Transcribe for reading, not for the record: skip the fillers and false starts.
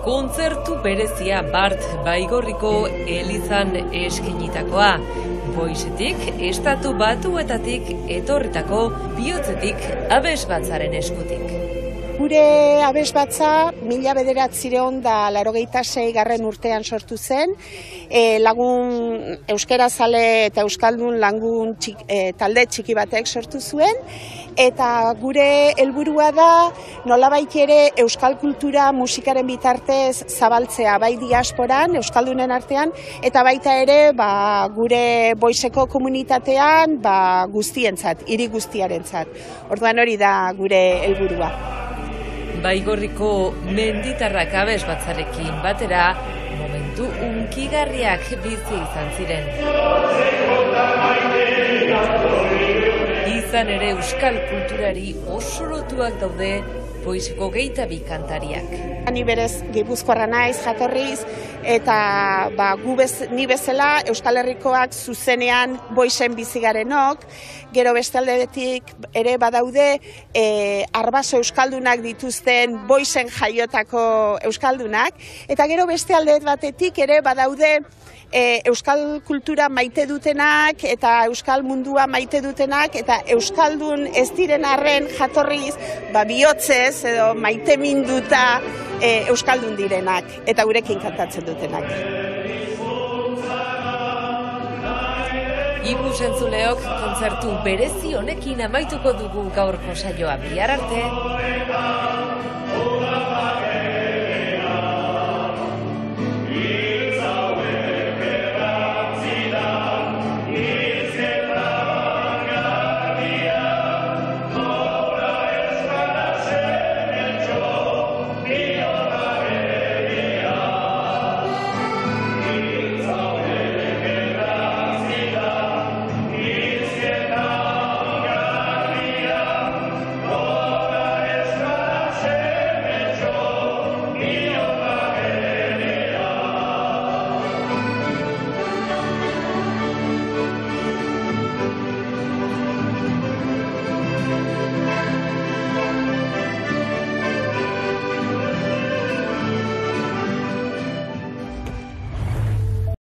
Kontzertu berezia Bart Baigorriko elizan eskinitakoa. Boisetik, Estatu Batuetatik etorritako bihotzetik abesbatzaren eskutik. Gure abesbatza 1986 urtean sortu zen, lagun euskarazale eta euskaldun lagun talde txiki batek sortu zuen, eta gure helburua da nolabait ere euskal kultura musikaren bitartez zabaltzea, bai diasporan, euskaldunen artean, eta baita ere gure boiseko komunitatean guztientzat, hiri guztiarentzat. Orduan hori da gure helburua. Baigorriko menditarrak abesbatzarekin batera, momentu hunkigarriak bizi izan ziren. Izan ere euskal kulturari oso lotuak daude Boiseko gehietabi kantariak. Ni berez Gipuzkoarra naiz jatorriz, eta ni bezala Euskal Herrikoak zuzenean Boisen bizigarenok, gero beste aldetik ere badaude arbaso euskaldunak dituzten Boisen jaiotako euskaldunak, eta gero beste alde batetik ere badaude euskal kultura maite dutenak eta euskal mundua maite dutenak, eta euskaldun ez diren arren jatorriz bihotzez edo maite minduta euskaldun direnak eta gurekin kantatzen dutenak. Ikus-entzuleok kontzertu berezi honekin amaituko dugu gaurko saioa. Bihar arte!